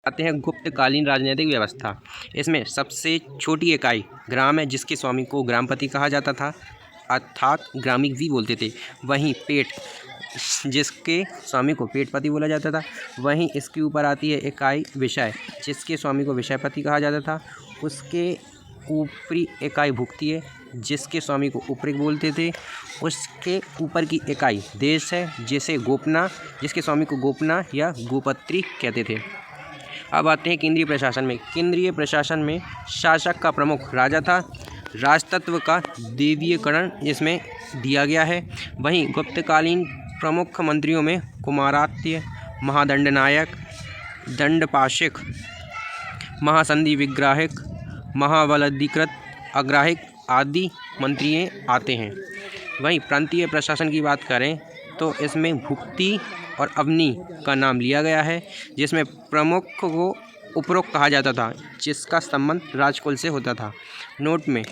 आते हैं गुप्तकालीन राजनीतिक व्यवस्था। इसमें सबसे छोटी इकाई ग्राम है, जिसके स्वामी को ग्रामपति कहा जाता था, अर्थात ग्रामीण भी बोलते थे। वहीं पेट, जिसके स्वामी को पेटपति बोला जाता था। वहीं इसके ऊपर आती है इकाई विषय, जिसके स्वामी को विषयपति कहा जाता था। उसके ऊपरी इकाई भुक्ति है, जिसके स्वामी को उपरिक बोलते थे। उसके ऊपर की इकाई देश है, जिसे गोपना, जिसके स्वामी को गोपना या गोपत्री कहते थे। अब आते हैं केंद्रीय प्रशासन में। केंद्रीय प्रशासन में शासक का प्रमुख राजा था। राजतत्व का देवीयकरण इसमें दिया गया है। वहीं गुप्तकालीन प्रमुख मंत्रियों में कुमारात्य, महादंडनायक, दंडपाशिक, महासंधि विग्राहिक, महाबलाधिकृत, अग्राहिक आदि मंत्री आते हैं। वहीं प्रांतीय प्रशासन की बात करें तो इसमें भुक्ति और अवनी का नाम लिया गया है, जिसमें प्रमुख को उपरोक्त कहा जाता था, जिसका संबंध राजकुल से होता था। नोट में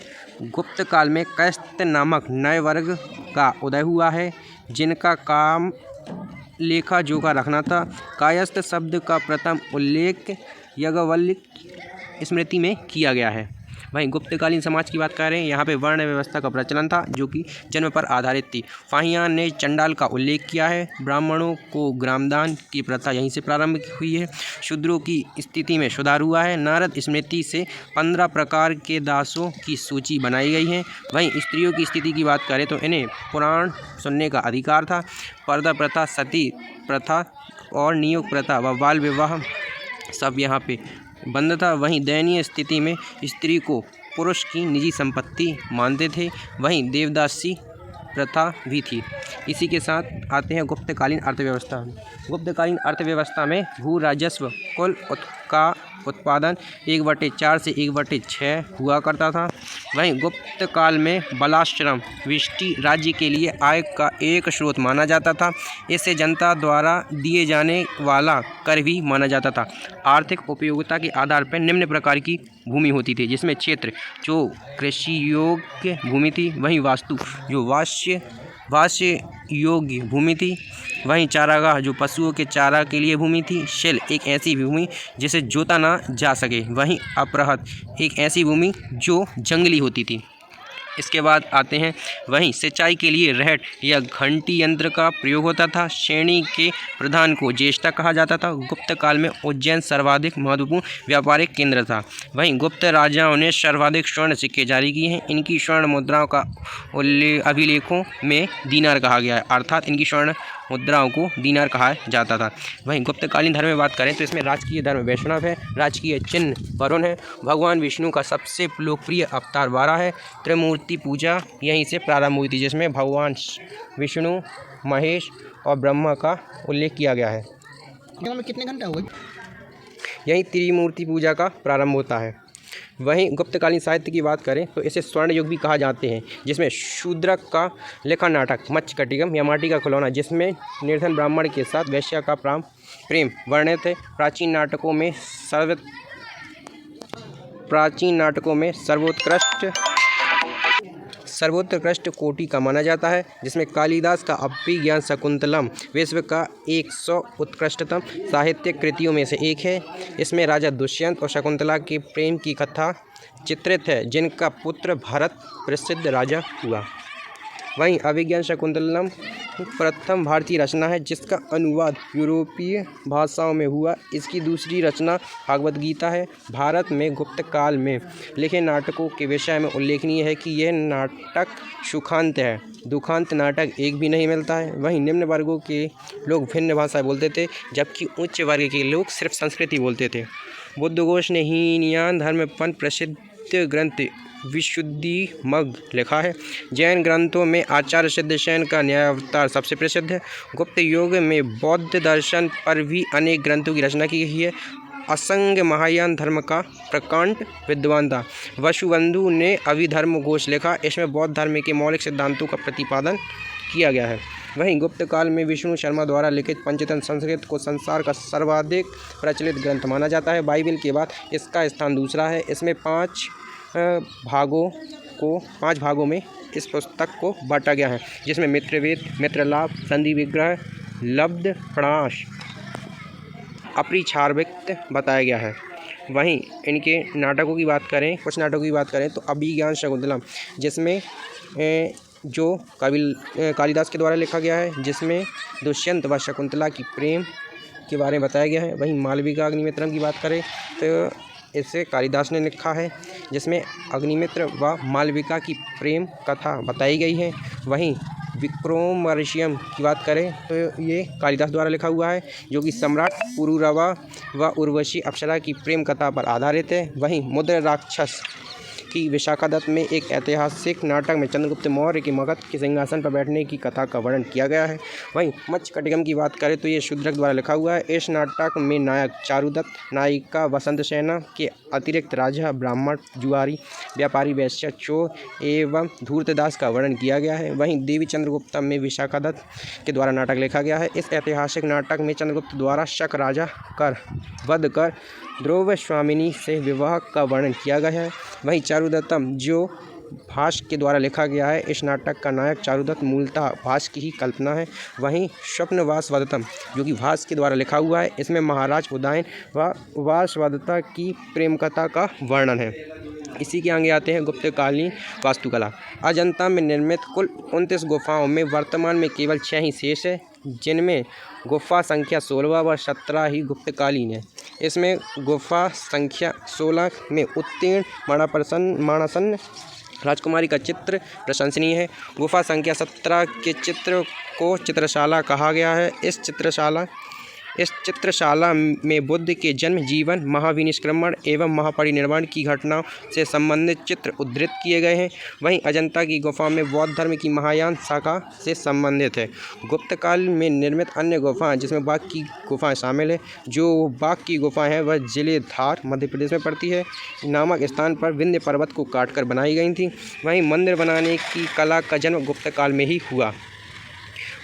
गुप्त काल में कायस्थ नामक नए वर्ग का उदय हुआ है, जिनका काम लेखा जोखा रखना था। कायस्थ शब्द का प्रथम उल्लेख याज्ञवल्क्य स्मृति में किया गया है। वहीं गुप्तकालीन समाज की बात करें, यहाँ पे वर्ण व्यवस्था का प्रचलन था, जो कि जन्म पर आधारित थी। फाहियान ने चंडाल का उल्लेख किया है। ब्राह्मणों को ग्रामदान की प्रथा यहीं से प्रारंभ हुई है। शूद्रों की स्थिति में सुधार हुआ है। नारद स्मृति से 15 प्रकार के दासों की सूची बनाई गई है। वहीं स्त्रियों की स्थिति की बात करें तो इन्हें पुराण सुनने का अधिकार था। पर्दा प्रथा, सती प्रथा और नियोग प्रथा व बाल विवाह सब यहाँ पे बंद था। वहीं दयनीय स्थिति में स्त्री को पुरुष की निजी संपत्ति मानते थे। वहीं देवदासी प्रथा भी थी। इसी के साथ आते हैं गुप्तकालीन अर्थव्यवस्था। गुप्तकालीन अर्थव्यवस्था में भू राजस्व कुल का उत्पादन 1/4 से 1/6 हुआ करता था। वहीं गुप्त काल में बलाश्रम विष्टि राज्य के लिए आय का एक स्रोत माना जाता था। इसे जनता द्वारा दिए जाने वाला कर भी माना जाता था। आर्थिक उपयोगिता के आधार पर निम्न प्रकार की भूमि होती थी, जिसमें क्षेत्र जो कृषि योग्य भूमि थी, वहीं वास्तु जो वास्य योग्य भूमि थी, वहीं चारागाह जो पशुओं के चारा के लिए भूमि थी, शिल एक ऐसी भूमि जिसे जोता ना जा सके, वहीं अपरहत एक ऐसी भूमि जो जंगली होती थी। इसके बाद आते हैं, वहीं सिंचाई के लिए रहट या घंटी यंत्र का प्रयोग होता था। श्रेणी के प्रधान को ज्येष्ठा कहा जाता था। गुप्त काल में उज्जैन सर्वाधिक महत्वपूर्ण व्यापारिक केंद्र था। वहीं गुप्त राजाओं ने सर्वाधिक स्वर्ण सिक्के जारी किए हैं। इनकी स्वर्ण मुद्राओं का अभिलेखों में दीनार कहा गया है, अर्थात इनकी स्वर्ण मुद्राओं को दीनार कहा जाता था। वहीं गुप्तकालीन धर्म में बात करें तो इसमें राजकीय धर्म वैष्णव है, राजकीय चिन्ह वरुण है। भगवान विष्णु का सबसे लोकप्रिय अवतार वारा है। त्रिमूर्ति पूजा यहीं से प्रारंभ हुई थी, जिसमें भगवान विष्णु, महेश और ब्रह्मा का उल्लेख किया गया है। कितने घंटे हुए? यहीं त्रिमूर्ति पूजा का प्रारंभ होता है। वहीं गुप्तकालीन साहित्य की बात करें तो इसे स्वर्ण युग भी कहा जाते हैं, जिसमें शूद्रक का लेखा नाटक मत्स्यकटिकम या माटी का खिलौना, जिसमें निर्धन ब्राह्मण के साथ वैश्या का प्रेम वर्णित है। प्राचीन नाटकों में सर्वोत्कृष्ट कोटि का माना जाता है, जिसमें कालिदास का अभिज्ञान शकुंतलम विश्व का 100 उत्कृष्टतम साहित्यिक कृतियों में से एक है। इसमें राजा दुष्यंत और शकुंतला के प्रेम की कथा चित्रित है, जिनका पुत्र भरत प्रसिद्ध राजा हुआ। वहीं अभिज्ञान शकुंतलम प्रथम भारतीय रचना है, जिसका अनुवाद यूरोपीय भाषाओं में हुआ। इसकी दूसरी रचना भागवत गीता है। भारत में गुप्त काल में लिखे नाटकों के विषय में उल्लेखनीय है कि यह नाटक सुखांत है, दुखांत नाटक एक भी नहीं मिलता है। वहीं निम्न वर्गों के लोग भिन्न भाषाएं बोलते थे, जबकि उच्च वर्ग के लोग सिर्फ संस्कृत बोलते थे। बुद्धघोष ने हीनयान धर्मपन प्रसिद्ध ग्रंथ विशुद्धिमग्ग लिखा है। जैन ग्रंथों में आचार्य सिद्धसेन का न्यायावतार सबसे प्रसिद्ध है। गुप्त युग में बौद्ध दर्शन पर भी अनेक ग्रंथों की रचना की गई है। असंग महायान धर्म का प्रकांड विद्वान था। वसुबंधु ने अभिधर्म घोष लिखा। इसमें बौद्ध धर्म के मौलिक सिद्धांतों का प्रतिपादन किया गया है। वहीं गुप्त काल में विष्णु शर्मा द्वारा लिखित पंचतंत्र संस्कृत को संसार का सर्वाधिक प्रचलित ग्रंथ माना जाता है। बाइबल के बाद इसका स्थान दूसरा है। इसमें 5 भागों में इस पुस्तक को बांटा गया है, जिसमें मित्रवेद, मित्रलाभ, संधि विग्रह, लब्ध, प्रणाश अपरिछार्वित बताया गया है। वहीं इनके नाटकों की बात करें, कुछ नाटकों की बात करें तो अभिज्ञान शकुंतलम, जिसमें जो कालिदास के द्वारा लिखा गया है, जिसमें दुष्यंत व शकुंतला की प्रेम के बारे में बताया गया है। वहीं मालविका अग्निमित्रम की बात करें तो इसे कालिदास ने लिखा है, जिसमें अग्निमित्र व मालविका की प्रेम कथा बताई गई है। वहीं विक्रमोर्वशीयम की बात करें तो ये कालिदास द्वारा लिखा हुआ है, जो कि सम्राट पुरूरवा व उर्वशी अप्सरा की प्रेम कथा पर आधारित है। वहीं मुद्र राक्षस की विशाखादत्त में एक ऐतिहासिक नाटक में चंद्रगुप्त मौर्य के मगध के सिंहासन पर बैठने की कथा का वर्णन किया गया है। वहीं मत्स्यकटिकम की बात करें तो ये शूद्रक द्वारा लिखा हुआ है। इस नाटक में नायक चारुदत्त, नायिका वसंतसेना के अतिरिक्त राजा, ब्राह्मण, जुआरी, व्यापारी, वैश्य, चोर एवं धूर्तदास का वर्णन किया गया है। वहीं देवी चंद्रगुप्तम में विशाखादत्त के द्वारा नाटक लिखा गया है। इस ऐतिहासिक नाटक में चंद्रगुप्त द्वारा शक राजा कर वध कर ध्रुव स्वामिनी से विवाह का वर्णन किया गया है। वहीं चारुदत्तम जो भास के द्वारा लिखा गया है, इस नाटक का नायक चारुदत्त मूलतः भास की ही कल्पना है। वहीं स्वप्नवासवदत्तम जो कि भास के द्वारा लिखा हुआ है, इसमें महाराज उदयन व वासवदत्ता की प्रेम कथा का वर्णन है। इसी के आगे आते हैं गुप्तकालीन वास्तुकला। अजंता में निर्मित कुल 29 गुफाओं में वर्तमान में केवल 6 ही शेष है, जिनमें गुफा संख्या 16 व 17 ही गुप्तकालीन है। इसमें गुफा संख्या 16 में उत्तीर्ण माणासन राजकुमारी का चित्र प्रशंसनीय है। गुफा संख्या 17 के चित्र को चित्रशाला कहा गया है। इस चित्रशाला में बुद्ध के जन्म, जीवन, महाविनिष्क्रमण एवं महापरिनिर्वाण की घटनाओं से संबंधित चित्र उद्धृत किए गए हैं। वहीं अजंता की गुफा में बौद्ध धर्म की महायान शाखा से संबंधित है। गुप्त काल में निर्मित अन्य गुफाएं, जिसमें बाघ की गुफाएं शामिल है। जो बाघ की गुफा है वह जिले धार मध्य प्रदेश में पड़ती है नामक स्थान पर विंध्य पर्वत को काटकर बनाई गई थी। वहीं मंदिर बनाने की कला का जन्म गुप्त काल में ही हुआ।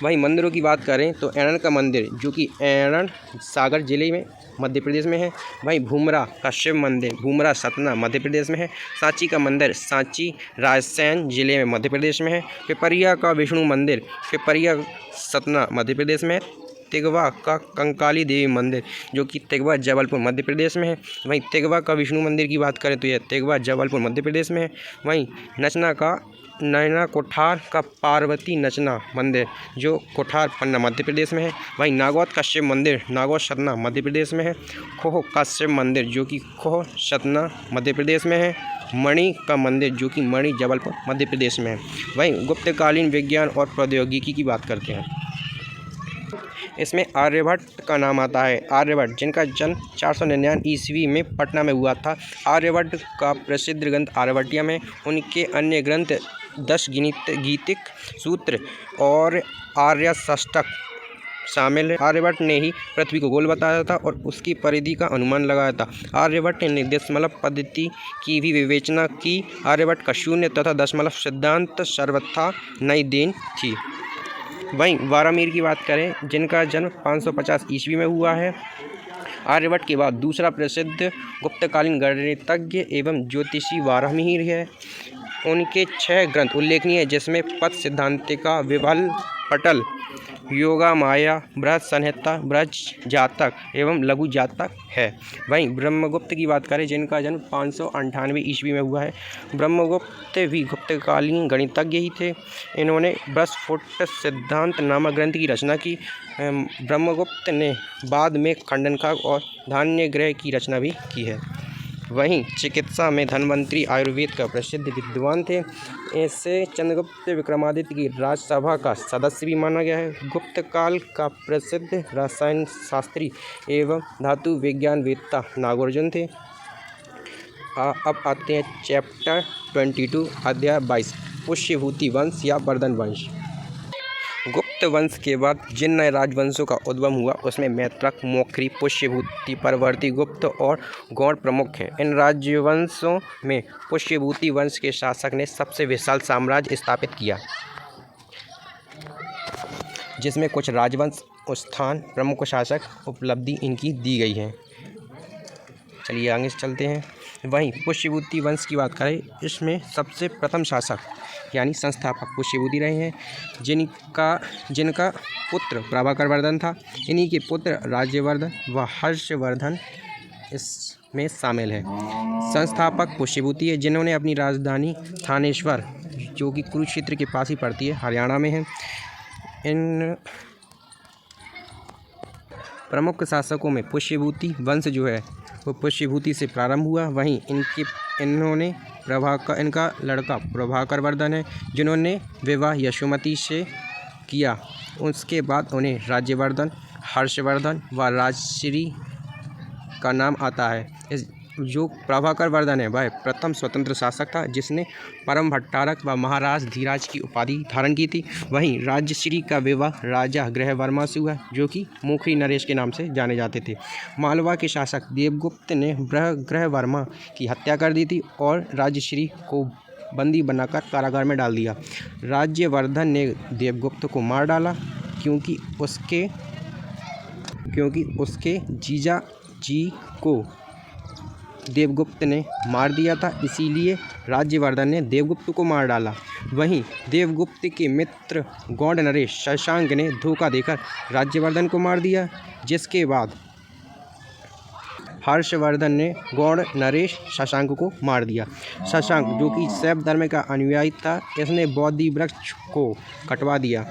वहीं मंदिरों की बात करें तो एणन का मंदिर, जो कि एणन सागर जिले में मध्य प्रदेश में है। वहीं भूमरा का शिव मंदिर, भूमरा सतना मध्य प्रदेश में है। सांची का मंदिर, सांची रायसेन जिले में मध्य प्रदेश में है। पिपरिया का विष्णु मंदिर, पिपरिया सतना मध्य प्रदेश में है। तिगवा का कंकाली देवी मंदिर, जो कि तिगवा जबलपुर मध्य प्रदेश में है। वहीं तिगवा का विष्णु मंदिर की बात करें तो यह तिगवा जबलपुर मध्य प्रदेश में है। वहीं नचना का नैना कोठार का पार्वती नचना मंदिर, जो कोठार पन्ना मध्य प्रदेश में है। वहीं नागौद का शिव मंदिर, नागौद सतना मध्य प्रदेश में है। खोह का शिव मंदिर, जो कि खोह सतना मध्य प्रदेश में है। मणि का मंदिर, जो कि मणि जबलपुर मध्य प्रदेश में है। वहीं गुप्तकालीन विज्ञान और प्रौद्योगिकी की बात करते हैं। इसमें आर्यभट्ट का नाम आता है। आर्यभट्ट, जिनका जन्म 499 ईस्वी में पटना में हुआ था। आर्यभट्ट का प्रसिद्ध ग्रंथ आर्यभट्टियम है। उनके अन्य ग्रंथ 10 गीतिक सूत्र और आर्यष्टक शामिल है। आर्यभट्ट ने ही पृथ्वी को गोल बताया था और उसकी परिधि का अनुमान लगाया था। आर्यभट्ट ने दशमलव पद्धति की भी विवेचना की। आर्यभट्ट का शून्य तथा दशमलव सिद्धांत सर्वथा नई देन थी। वहीं वारामीर की बात करें, जिनका जन्म 550 ईस्वी में हुआ है। आर्यभट्ट के बाद दूसरा प्रसिद्ध गुप्तकालीन गणितज्ञ एवं ज्योतिषी वारामीर है। उनके 6 ग्रंथ उल्लेखनीय है, जिसमें पद सिद्धांतिका, विभल पटल, योगा माया, बृहद संहिता, ब्रज जातक एवं लघु जातक है। वहीं ब्रह्मगुप्त की बात करें, जिनका जन्म 598 ईस्वी में हुआ है। ब्रह्मगुप्त भी गुप्तकालीन गणितज्ञ ही थे। इन्होंने बृहस्फुट सिद्धांत नामक ग्रंथ की रचना की। ब्रह्मगुप्त ने बाद में खंडनकाक और धान्य ग्रह की रचना भी की है। वहीं चिकित्सा में धन्वंतरी आयुर्वेद का प्रसिद्ध विद्वान थे। ऐसे चंद्रगुप्त विक्रमादित्य की राजसभा का सदस्य भी माना गया है। गुप्त काल का प्रसिद्ध रसायन शास्त्री एवं धातु विज्ञान वेत्ता नागार्जुन थे। अब आते हैं चैप्टर 22 अध्याय 22 पुष्यभूति वंश या वर्धन वंश। गुप्त वंश के बाद जिन नए राजवंशों का उद्गम हुआ उसमें मैत्रक, मौखरी, पुष्यभूति, परवर्ती, गुप्त और गौड़ प्रमुख हैं। इन राजवंशों में पुष्यभूति वंश के शासक ने सबसे विशाल साम्राज्य स्थापित किया, जिसमें कुछ राजवंश स्थान, प्रमुख शासक उपलब्धि इनकी दी गई है। चलिए आगे चलते हैं। वहीं पुष्यभूति वंश की बात करें, इसमें सबसे प्रथम शासक यानी संस्थापक पुष्यभूति रहे हैं, जिनका पुत्र प्रभाकर वर्धन था। इन्हीं के पुत्र राज्यवर्धन व हर्षवर्धन इसमें शामिल है। संस्थापक पुष्यभूति है, जिन्होंने अपनी राजधानी थानेश्वर, जो कि कुरुक्षेत्र के पास ही पड़ती है, हरियाणा में है। इन प्रमुख शासकों में पुष्यभूति वंश जो है वो पुष्यभूति से प्रारंभ हुआ। वहीं इनका लड़का प्रभाकर वर्धन है, जिन्होंने विवाह यशोमती से किया। उसके बाद उन्हें राज्यवर्धन, हर्षवर्धन व राजश्री का नाम आता है। जो प्रभाकर वर्धन है वह प्रथम स्वतंत्र शासक था, जिसने परम भट्टारक व महाराज धीराज की उपाधि धारण की थी। वहीं राज्यश्री का विवाह राजा ग्रहवर्मा से हुआ, जो कि मुखरी नरेश के नाम से जाने जाते थे। मालवा के शासक देवगुप्त ने ग्रहवर्मा की हत्या कर दी थी और राज्यश्री को बंदी बनाकर कारागार में डाल दिया। राज्यवर्धन ने देवगुप्त को मार डाला, क्योंकि उसके जीजा जी को देवगुप्त ने मार दिया था, इसीलिए राज्यवर्धन ने देवगुप्त को मार डाला। वहीं देवगुप्त के मित्र गौड़ नरेश शशांक ने धोखा देकर राज्यवर्धन को मार दिया, जिसके बाद हर्षवर्धन ने गौड़ नरेश शशांक को मार दिया। शशांक, जो कि शैव धर्म का अनुयायी था, इसने बोधि वृक्ष को कटवा दिया।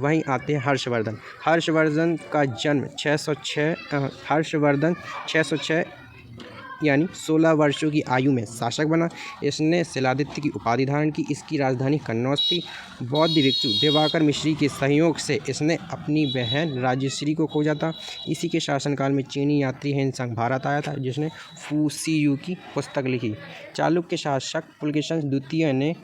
वहीं आते हैं हर्षवर्धन। हर्षवर्धन का जन्म 606 यानी 16 वर्षों की आयु में शासक बना। इसने शिलादित्य की उपाधि धारण की। इसकी राजधानी कन्नौज थी। बौद्ध भिक्षु दिवाकर मिश्री के सहयोग से इसने अपनी बहन राजश्री को खोजा था। इसी के शासनकाल में चीनी यात्री हेनसांग भारत आया था, जिसने फूसियू की पुस्तक लिखी। चालुक्य शासक पुलकेशन द्वितीय ने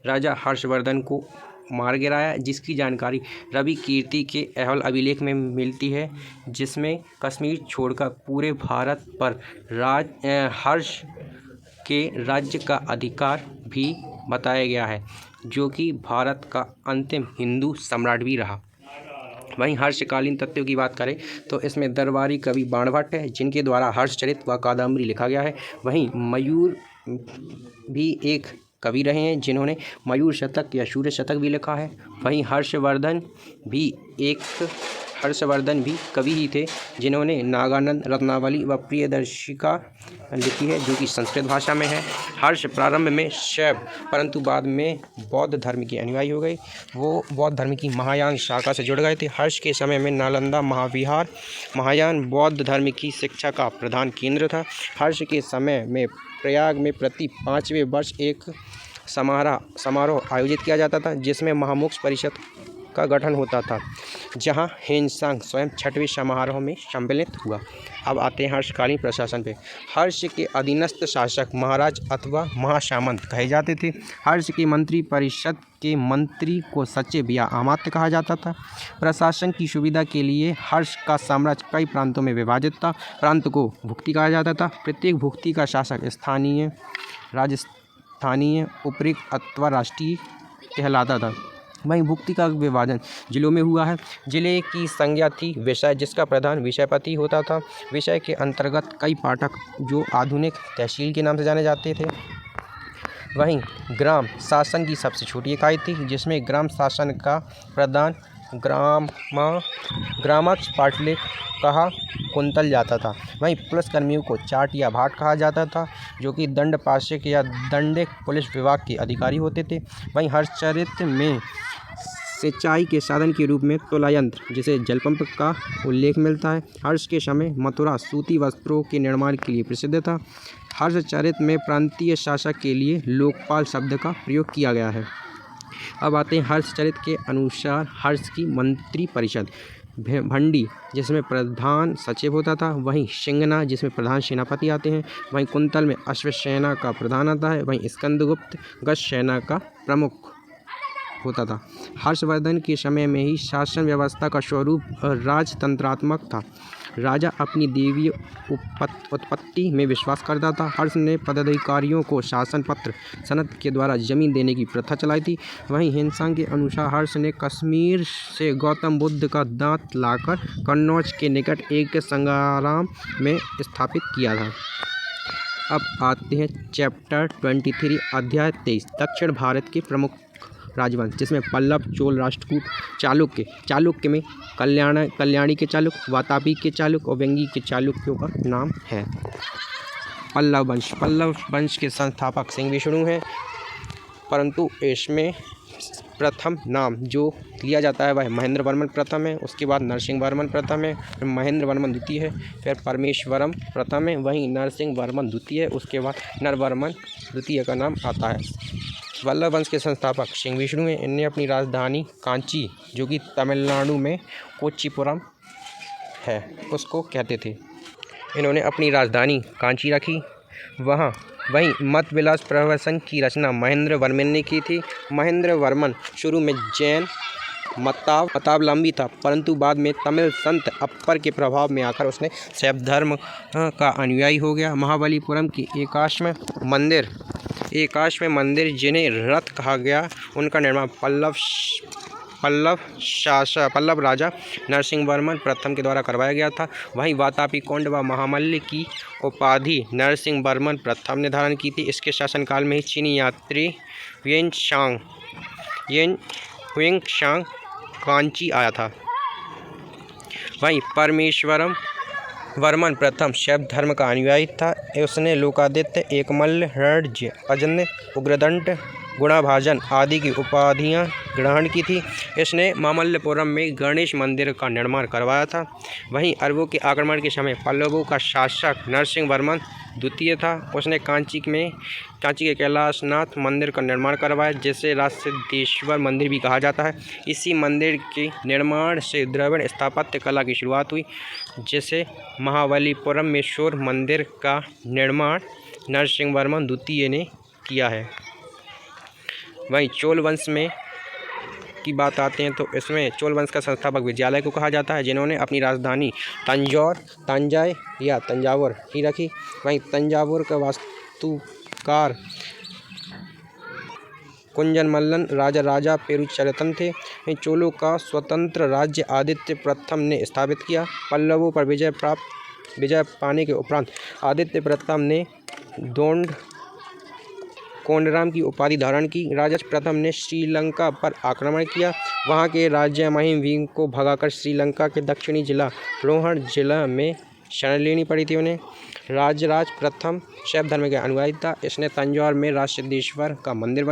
राजा हर्षवर्धन को मार गिराया, जिसकी जानकारी रवि कीर्ति के अहवल अभिलेख में मिलती है, जिसमें कश्मीर छोड़कर पूरे भारत पर हर्ष के राज्य का अधिकार भी बताया गया है, जो कि भारत का अंतिम हिंदू सम्राट भी रहा। वहीं हर्षकालीन तथ्यों की बात करें तो इसमें दरबारी कवि बाणभट्ट है, जिनके द्वारा हर्षचरित व कादम्बरी लिखा गया है। वहीं मयूर भी एक कवि रहे हैं, जिन्होंने मयूर शतक या सूर्य शतक भी लिखा है। वहीं हर्षवर्धन भी कवि ही थे, जिन्होंने नागानंद, रत्नावली व प्रियदर्शिका लिखी है, जो कि संस्कृत भाषा में है। हर्ष प्रारंभ में शैव, परंतु बाद में बौद्ध धर्म के अनुयायी हो गए। वो बौद्ध धर्म की महायान शाखा से जुड़ गए थे। हर्ष के समय में नालंदा महाविहार महायान बौद्ध धर्म की शिक्षा का प्रधान केंद्र था। हर्ष के समय में प्रयाग में प्रति 5वें वर्ष एक समारोह आयोजित किया जाता था, जिसमें महामोक्ष परिषद का गठन होता था, जहां हेनसांग स्वयं 6वें समारोह में सम्मिलित हुआ। अब आते हैं हर्षकालीन प्रशासन पे। हर्ष के अधीनस्थ शासक महाराज अथवा महासामंत कहे जाते थे। हर्ष की मंत्री परिषद के मंत्री को सचिव या अमात्य कहा जाता था। प्रशासन की सुविधा के लिए हर्ष का साम्राज्य कई प्रांतों में विभाजित था। प्रांत को भुक्ति कहा जाता था। प्रत्येक भुक्ति का शासक स्थानीय, राजस्थानीय, उपरिक्त अथवा राष्ट्रीय कहलाता था। वहीं भुक्ति का विभाजन जिलों में हुआ है। जिले की संज्ञा थी विषय, जिसका प्रधान विषयपति होता था। विषय के अंतर्गत कई पाठक, जो आधुनिक तहसील के नाम से जाने जाते थे। वहीं ग्राम शासन की सबसे छोटी इकाई थी, जिसमें ग्राम शासन का प्रधान ग्रामक्ष पाटले कहा कुंतल जाता था। वहीं पुलिसकर्मियों को चाट या भाट कहा जाता था, जो कि दंड पार्षद या दंडिक पुलिस विभाग के अधिकारी होते थे। वहीं हर्षचरित में सिंचाई के साधन के रूप में तुला यंत्र, जिसे जलपंप का उल्लेख मिलता है। हर्ष के समय मथुरा सूती वस्त्रों के निर्माण के लिए प्रसिद्ध था। हर्षचरित में प्रांतीय शासक के लिए लोकपाल शब्द का प्रयोग किया गया है। अब आते हैं हर्षचरित के अनुसार हर्ष की मंत्री परिषद। भंडी, जिसमें प्रधान सचिव होता था। वहीं सिंगना, जिसमें प्रधान सेनापति आते हैं। वहीं कुंतल में अश्वसेना का प्रधान आता है। वहीं स्कंदगुप्त गज सेना का प्रमुख होता था। हर्षवर्धन के समय में ही शासन व्यवस्था का स्वरूप राजतंत्रात्मक था। राजा अपनी देवीय उत्पत्ति में विश्वास करता था। हर्ष ने पदाधिकारियों को शासन पत्र सनद के द्वारा जमीन देने की प्रथा चलाई थी। वहीं हिंसा के अनुसार हर्ष ने कश्मीर से गौतम बुद्ध का दांत लाकर कन्नौज के निकट एक संग्राम में स्थापित किया था। अब आते हैं चैप्टर 23 अध्याय 23 दक्षिण भारत के प्रमुख राजवंश, जिसमें पल्लव, चोल, राष्ट्रकूट, चालुक्य में कल्याणी के चालुक्य, वातापी के चालुक्य और वेंगी के चालुक्यों का नाम है। पल्लव वंश के संस्थापक सिंह विष्णु हैं, परंतु इसमें प्रथम नाम जो लिया जाता है वह महेंद्र वर्मन प्रथम है, उसके बाद नरसिंह वर्मन प्रथम है, फिर महेंद्र वर्मन द्वितीय है, फिर परमेश्वरम प्रथम है, वहीं नरसिंह वर्मन द्वितीय है, उसके बाद नरवर्मन द्वितीय का नाम आता है। वल्लभ वंश के संस्थापक सिंह विष्णु हैं। इन्हें अपनी राजधानी कांची, जो कि तमिलनाडु में कोच्चिपुरम है, उसको कहते थे, इन्होंने अपनी राजधानी कांची रखी। वहीं मत विलास प्रवसन की रचना महेंद्र वर्मन ने की थी। महेंद्र वर्मन शुरू में जैन मतावलंबी था, परंतु बाद में तमिल संत अप्पर के प्रभाव में आकर उसने शैव धर्म का अनुयायी हो गया। महाबलीपुरम की एकाश्म मंदिर जिन्हें रथ कहा गया, उनका निर्माण पल्लव राजा नरसिंह वर्मन प्रथम के द्वारा करवाया गया था। वहीं वातापी कोंड व महामल्ल की उपाधि नरसिंह वर्मन प्रथम ने धारण की थी। इसके शासनकाल में ही चीनी यात्री हुएंगशांग कांची आया था। वहीं परमेश्वरम वर्मन प्रथम शैव धर्म का अनुयायी था। उसने लोकादित्य, एकमल्ल, हृदय, अजन्य, उग्रदंड, गुणाभाजन आदि की उपाधियां ग्रहण की थी। इसने मामल्लपुरम में गणेश मंदिर का निर्माण करवाया था। वहीं अरबों के आक्रमण के समय पल्लवों का शासक नरसिंह वर्मन द्वितीय था। उसने कांची के कैलाशनाथ मंदिर का निर्माण करवाया, जिसे राजसिद्धेश्वर मंदिर भी कहा जाता है। इसी मंदिर के निर्माण से द्रविड़ स्थापत्य कला की शुरुआत हुई, जिसे महाबलीपुरम में शोर मंदिर का निर्माण नरसिंह वर्मन द्वितीय ने किया है। वहीं चोल वंश में की बात आते हैं तो इसमें चोल वंश का संस्थापक विजयालय को कहा जाता है, जिन्होंने अपनी राजधानी तंजावुर ही रखी। वहीं तंजावुर का वास्तुकार कुंजन मल्लन राजा पेरुचरितन थे। चोलों का स्वतंत्र राज्य आदित्य प्रथम ने स्थापित किया। पल्लवों पर विजय पाने के उपरांत आदित्य प्रथम ने कोंडराम की उपाधि धारण की। राजा प्रथम ने श्रीलंका पर आक्रमण किया। वहां के राजा महिम को भगाकर श्रीलंका के दक्षिणी जिला रोहण जिला में शरण लेनी पड़ी थी उन्हें। राजराज प्रथम शैव धर्म के अनुयायी था। इसने तंजौर में राजराजेश्वर का मंदिर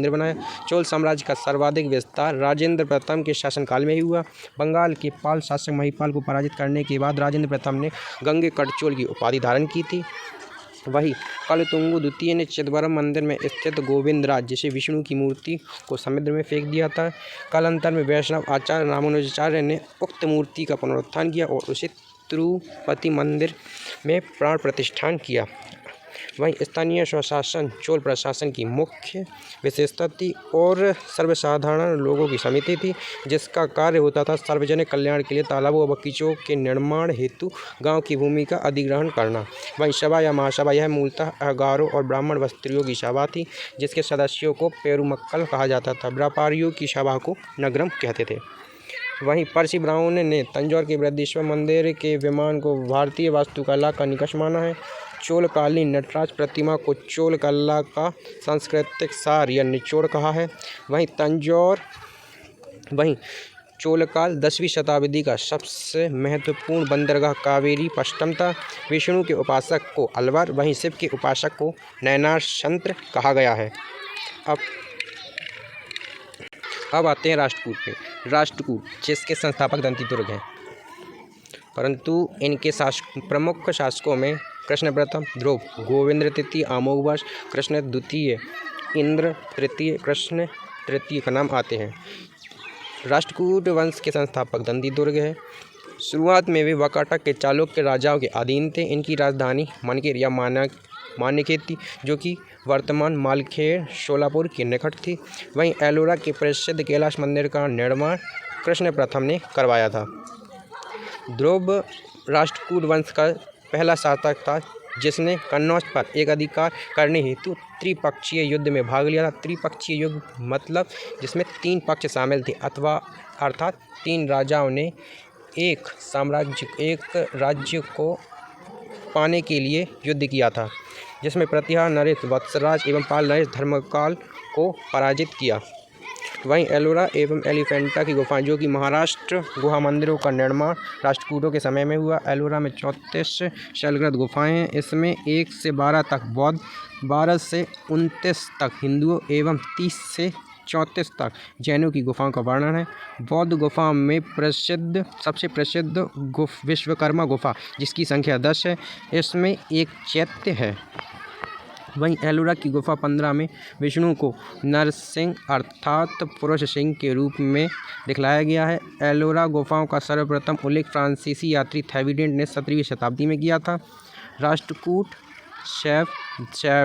बनाया। चोल साम्राज्य का सर्वाधिक विस्तार राजेंद्र प्रथम के शासनकाल में ही हुआ। बंगाल के पाल शासक महिपाल को पराजित करने के बाद राजेंद्र प्रथम ने गंगे कटचोल की उपाधि धारण की थी। वही कलतुंगु द्वितीय ने चिदंबरम मंदिर में स्थित गोविंदराज जैसे विष्णु की मूर्ति को समुद्र में फेंक दिया था। कालांतर में वैष्णव आचार्य रामानुजाचार्य ने उक्त मूर्ति का पुनरुत्थान किया और उसे तिरुपति मंदिर में प्राण प्रतिष्ठान किया। वहीं स्थानीय स्वशासन चोल प्रशासन की मुख्य विशेषता थी और सर्वसाधारण लोगों की समिति थी, जिसका कार्य होता था सार्वजनिक कल्याण के लिए तालाबों और बगीचों के निर्माण हेतु गांव की भूमि का अधिग्रहण करना। वहीं सभा या महासभा यह मूलतः अगारों और ब्राह्मण वस्त्रियों की सभा थी, जिसके सदस्यों को पेरुमक्कल कहा जाता था। व्यापारियों की सभा को नगरम कहते थे। वहीं पर्सी ब्राउन ने तंजौर के बृहदीश्वर मंदिर के विमान को भारतीय वास्तुकला का निकष माना है। चोलकालीन नटराज प्रतिमा को चोल कला का सांस्कृतिक सार या निचोड़ कहा है। वहीं चोलकाल 10वीं शताब्दी का सबसे महत्वपूर्ण बंदरगाह कावेरी पट्टनम था। विष्णु के उपासक को अलवर, वहीं शिव के उपासक को नैनाशंत्र कहा गया है। अब आते हैं राष्ट्रकूट पे। राष्ट्रकूट जिसके संस्थापक दंतिदुर्ग हैं, परंतु इनके प्रमुख शासकों में कृष्ण प्रथम, ध्रुव, गोविंद तृतीय, अमोघवर्ष, कृष्ण द्वितीय, इंद्र तृतीय, कृष्ण तृतीय का नाम आते हैं। राष्ट्रकूट वंश के संस्थापक दंतिदुर्ग है। शुरुआत में वे वाकाटक के चालुक्य राजाओं के अधीन थे। इनकी राजधानी मानकेर या मानेखेत थी, जो कि वर्तमान मालखेड़ शोलापुर के निकट थी। वहीं एलोरा के प्रसिद्ध कैलाश मंदिर का निर्माण कृष्ण प्रथम ने करवाया था। ध्रुव राष्ट्रकूट वंश का पहला शासक था जिसने कन्नौज पर एक अधिकार करने हेतु त्रिपक्षीय युद्ध में भाग लिया था। त्रिपक्षीय युद्ध मतलब जिसमें 3 पक्ष शामिल थे अर्थात 3 राजाओं ने एक राज्य को पाने के लिए युद्ध किया था, जिसमें प्रतिहार नरेश वत्सराज एवं पाल नरेश धर्मपाल को पराजित किया। वहीं एलोरा एवं एलिफेंटा की गुफाएं, जो कि महाराष्ट्र गुहा मंदिरों का निर्माण राष्ट्रकूटों के समय में हुआ। एलोरा में 34 शैलग्रस्त गुफाएं हैं। इसमें 1 से 12 तक बौद्ध, 12 से 29 तक हिंदुओं एवं 30 से 34 तक जैनों की गुफाओं का वर्णन है। बौद्ध गुफाओं में सबसे प्रसिद्ध विश्वकर्मा गुफा, जिसकी संख्या 10 है। इसमें एक चैत्य है। वहीं एलोरा की गुफा 15 में विष्णु को नरसिंह अर्थात पुरुष सिंह के रूप में दिखलाया गया है। एलोरा गुफाओं का सर्वप्रथम उल्लेख फ्रांसीसी यात्री थेविडेंट ने 17वीं शताब्दी में किया था। राष्ट्रकूट शैव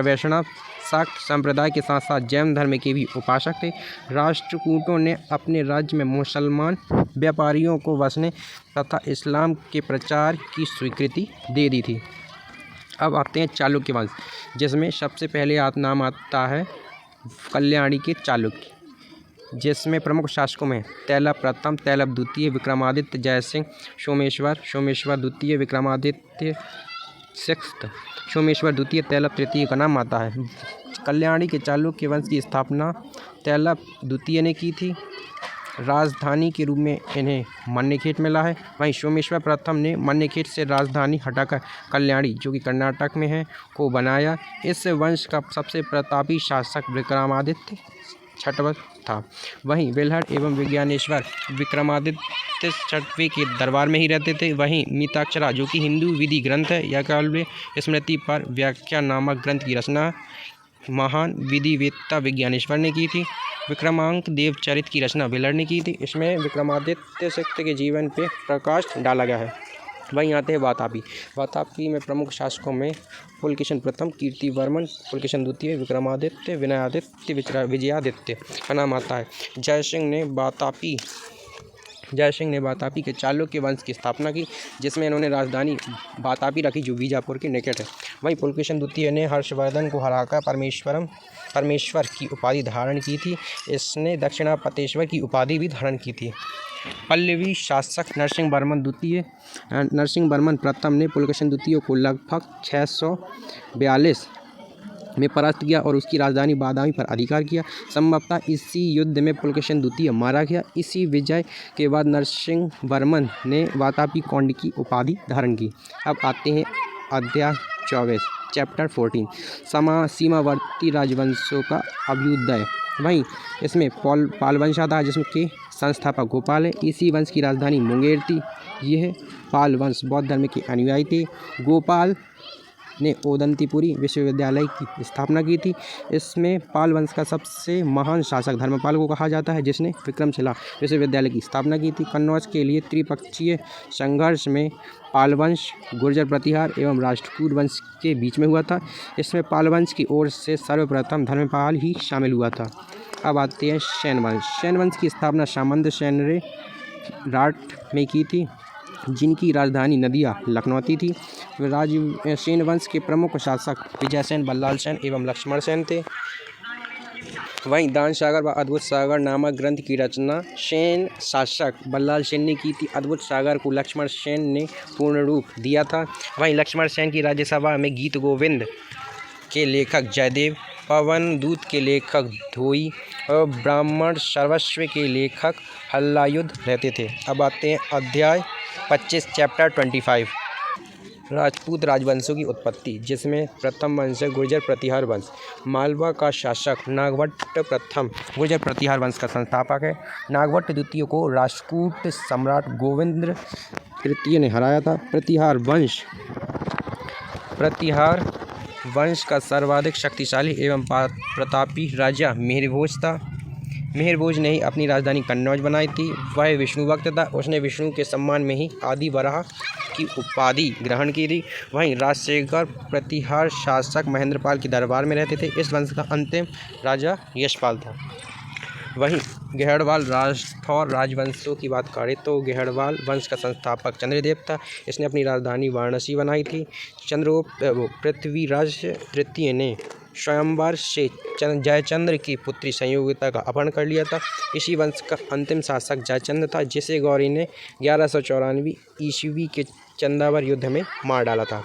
वैष्णव शाक्त संप्रदाय के साथ साथ जैन धर्म के भी उपासक थे। राष्ट्रकूटों ने अपने राज्य में मुसलमान व्यापारियों को बसने तथा इस्लाम के प्रचार की स्वीकृति दे दी थी। अब आते हैं चालुक्य वंश, जिसमें सबसे पहले नाम आता है कल्याणी के चालुक्य, जिसमें प्रमुख शासकों में तैलप प्रथम, तैलप द्वितीय, विक्रमादित्य, जयसिंह, सोमेश्वर द्वितीय, विक्रमादित्य सिक्स्थ, सोमेश्वर द्वितीय, तैलप तृतीय का नाम आता है। कल्याणी के चालुक्य वंश की स्थापना तैलप द्वितीय ने की थी। राजधानी के रूप में इन्हें मन्यखेट मिला है। वहीं सोमेश्वर प्रथम ने मन्यखेट से राजधानी हटाकर कल्याणी, जो कि कर्नाटक में है, को बनाया। इस वंश का सबसे प्रतापी शासक विक्रमादित्य छठवां था। वहीं बेलहर एवं विज्ञानेश्वर विक्रमादित्य छठवें के दरबार में ही रहते थे। वहीं मिताक्षरा, जो कि हिंदू विधि ग्रंथ है, याज्ञवल्क्य स्मृति पर व्याख्या नामक ग्रंथ की रचना महान विधिवेत्ता विज्ञानेश्वर ने की थी। विक्रमांक देव चरित की रचना बेलहर ने की थी। इसमें विक्रमादित्य सिक्स्थ के जीवन पे प्रकाश डाला गया है। वहीं आते हैं वातापी। वातापी में प्रमुख शासकों में पुलकेशिन प्रथम, कीर्तिवर्मन, पुलकेशिन द्वितीय, विक्रमादित्य, विनयादित्य, विजयादित्य का नाम आता है। जयसिंह ने वातापी के चालुक्य वंश की स्थापना की, जिसमें इन्होंने राजधानी वातापी रखी, जो बीजापुर के निकट है। वहीं पुलकेशिन द्वितीय ने हर्षवर्धन को हराकर परमेश्वर की उपाधि धारण की थी। इसने दक्षिणापतेश्वर की उपाधि भी धारण की थी। पल्लवी शासक नरसिंह वर्मन प्रथम ने पुलकेशिन द्वितीय को लगभग 642 में परास्त किया और उसकी राजधानी बादामी पर अधिकार किया। संभवतः इसी युद्ध में पुलकेशिन द्वितीय मारा गया। इसी विजय के बाद नरसिंह वर्मन ने वातापी कौंड की उपाधि धारण की। अब आते हैं अध्याय 24 चैप्टर 14 सीमावर्ती राजवंशों का अभ्युदय। वहीं इसमें पाल वंश आता है, जिसमें के संस्थापक गोपाल है। इसी वंश की राजधानी मुंगेर थी। यह पाल वंश बौद्ध धर्म के अनुयायी थे। गोपाल ने ओदंतीपुरी विश्वविद्यालय की स्थापना की थी। इसमें पाल वंश का सबसे महान शासक धर्मपाल को कहा जाता है, जिसने विक्रमशिला विश्वविद्यालय की स्थापना की थी। कन्नौज के लिए त्रिपक्षीय संघर्ष में पाल वंश, गुर्जर प्रतिहार एवं राष्ट्रकूट वंश के बीच में हुआ था। इसमें पाल वंश की ओर से सर्वप्रथम धर्मपाल ही शामिल हुआ था। अब आते हैं शैन वंश। शैन वंश की स्थापना सामंत सेनरे राठ में की थी, जिनकी राजधानी नदिया लखनौती थी। शैन वंश के प्रमुख शासक विजयसेन, बल्लाल सेन एवं लक्ष्मण सेन थे। वहीं दान सागर व अद्भुत सागर नामक ग्रंथ की रचना शैन शासक बल्लाल सेन ने की थी। अद्भुत सागर को लक्ष्मण सेन ने पूर्ण रूप दिया था। वहीं लक्ष्मण सेन की राज्यसभा में गीत गोविंद के लेखक जयदेव, पवन दूत के लेखक धोई और ब्राह्मण सर्वस्व के लेखक हल्लायुध रहते थे। अब आते हैं अध्याय 25 चैप्टर 25 राजपूत राजवंशों की उत्पत्ति, जिसमें प्रथम वंश है गुर्जर प्रतिहार वंश। मालवा का शासक नागभट्ट प्रथम गुर्जर प्रतिहार वंश का संस्थापक है। नागभट्ट द्वितीय को राष्ट्रकूट सम्राट गोविंद तृतीय ने हराया था। प्रतिहार वंश का सर्वाधिक शक्तिशाली एवं प्रतापी राजा मिहिरभोज था। मिहिरभोज ने ही अपनी राजधानी कन्नौज बनाई थी। वह विष्णु भक्त था। उसने विष्णु के सम्मान में ही आदि वराह की उपाधि ग्रहण की थी। वहीं राजशेखर प्रतिहार शासक महेंद्रपाल के दरबार में रहते थे। इस वंश का अंतिम राजा यशपाल था। वहीं गहड़वाल राठौर राजवंशों की बात करें तो गहड़वाल वंश का संस्थापक चंद्रदेव था। इसने अपनी राजधानी वाराणसी बनाई थी। पृथ्वीराज तृतीय ने स्वयंवर से जयचंद्र की पुत्री संयोगिता का अपहरण कर लिया था। इसी वंश का अंतिम शासक जयचंद्र था, जिसे गौरी ने 1194 ईस्वी के चंदावर युद्ध में मार डाला था।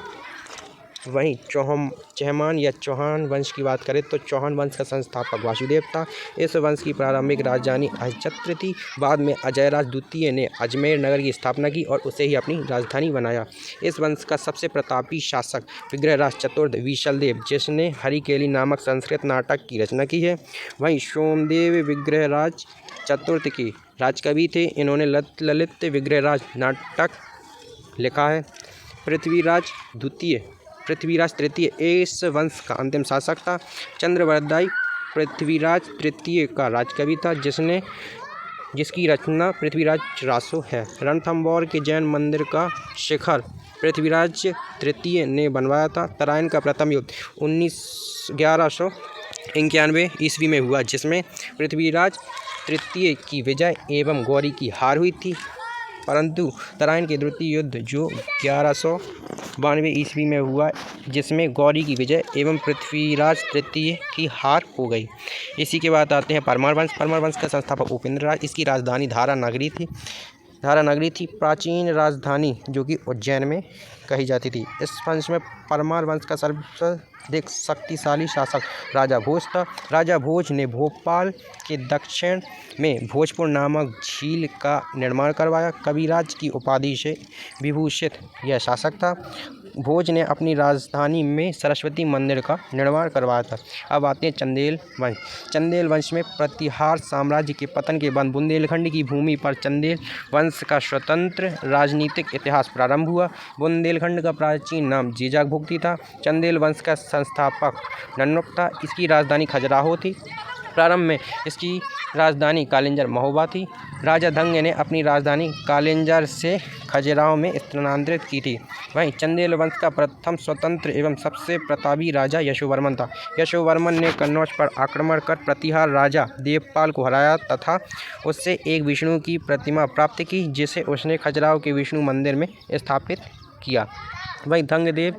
वहीं चहमान या चौहान वंश की बात करें तो चौहान वंश का संस्थापक वासुदेव था। इस वंश की प्रारंभिक राजधानी अहिच्छत्र थी। बाद में अजयराज द्वितीय ने अजमेर नगर की स्थापना की और उसे ही अपनी राजधानी बनाया। इस वंश का सबसे प्रतापी शासक विग्रहराज चतुर्थ विशलदेव, जिसने हरिकेली नामक संस्कृत नाटक की रचना की है। वहीं सोमदेव विग्रहराज चतुर्थ के राजकवि थे। इन्होंने ललित विग्रहराज नाटक लिखा है। पृथ्वीराज तृतीय इस वंश का अंतिम शासक था। चंद्रवरदाई पृथ्वीराज तृतीय का राजकवि था, जिसकी रचना पृथ्वीराज रासो है। रणथंभौर के जैन मंदिर का शिखर पृथ्वीराज तृतीय ने बनवाया था। तराइन का प्रथम युद्ध 1191 ईस्वी में हुआ, जिसमें पृथ्वीराज तृतीय की विजय एवं गौरी की हार हुई थी। परंतु तराइन के द्वितीय युद्ध जो 1192 ईस्वी में हुआ, जिसमें गौरी की विजय एवं पृथ्वीराज तृतीय की हार हो गई। इसी के बाद आते हैं परमार वंश। परमार वंश का संस्थापक उपेंद्र राज। इसकी राजधानी धारा नगरी थी। प्राचीन राजधानी जो कि उज्जैन में कही जाती थी। इस वंश में परमार वंश का सर्वाधिक शक्तिशाली शासक राजा भोज था। राजा भोज ने भोपाल के दक्षिण में भोजपुर नामक झील का निर्माण करवाया। कविराज की उपाधि से विभूषित यह शासक था। भोज ने अपनी राजधानी में सरस्वती मंदिर का निर्माण करवाया था। अब आते हैं चंदेल वंश। चंदेल वंश में प्रतिहार साम्राज्य के पतन के बाद बुंदेलखंड की भूमि पर चंदेल वंश का स्वतंत्र राजनीतिक इतिहास प्रारंभ हुआ। बुंदेलखंड का प्राचीन नाम जीजाग भुक्ति था। चंदेल वंश का संस्थापक नन्नुक था। इसकी राजधानी खजुराहो थी। प्रारंभ में इसकी राजधानी कालिंजर महोबा थी। राजा धंग ने अपनी राजधानी कालिंजर से खजुराहो में स्थानांतरित की थी। वहीं चंदेल वंश का प्रथम स्वतंत्र एवं सबसे प्रतापी राजा यशोवर्मन था। यशोवर्मन ने कन्नौज पर आक्रमण कर प्रतिहार राजा देवपाल को हराया तथा उससे एक विष्णु की प्रतिमा प्राप्त की, जिसे उसने खजुराहो के विष्णु मंदिर में स्थापित किया। वहीं धंगदेव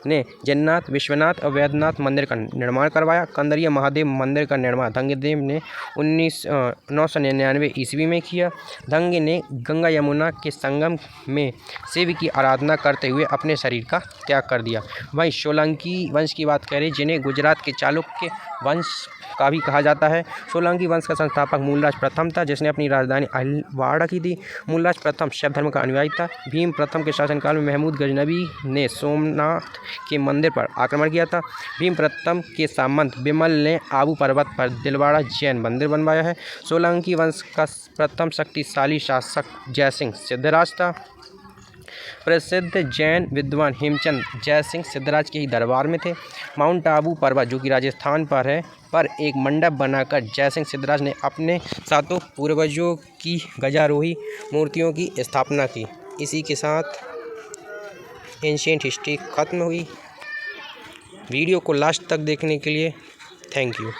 ने जन्नाथ, विश्वनाथ और वैद्यनाथ मंदिर का निर्माण करवाया। कंदरिया महादेव मंदिर का निर्माण धंगदेव ने 999 ईस्वी में किया। धंग ने गंगा यमुना के संगम में शिव की आराधना करते हुए अपने शरीर का त्याग कर दिया। वहीं सोलंकी वंश की बात करें, जिन्हें गुजरात के चालुक्य वंश का भी कहा जाता है। सोलंकी वंश का संस्थापक मूलराज प्रथम था, जिसने अपनी राजधानी अहिलवाड़ा की थी। मूलराज प्रथम शैव धर्म का अनुयायी था। भीम प्रथम के शासनकाल में महमूद गजनबी ने सोमनाथ के मंदिर पर आक्रमण किया था। भीम प्रथम के सामंत बिमल ने आबू पर्वत पर दिलवाड़ा जैन मंदिर बनवाया है। सोलंकी वंश का प्रथम शक्तिशाली शासक जयसिंह सिद्धराज था। प्रसिद्ध जैन विद्वान हेमचंद जयसिंह सिद्धराज के ही दरबार में थे। माउंट आबू पर्वत जो कि राजस्थान पर है, पर एक मंडप बनाकर जयसिंह सिद्धराज ने अपने सातों पूर्वजों की गजारोही मूर्तियों की स्थापना की। इसी के साथ एंशिएंट हिस्ट्री ख़त्म हुई। वीडियो को लास्ट तक देखने के लिए थैंक यू।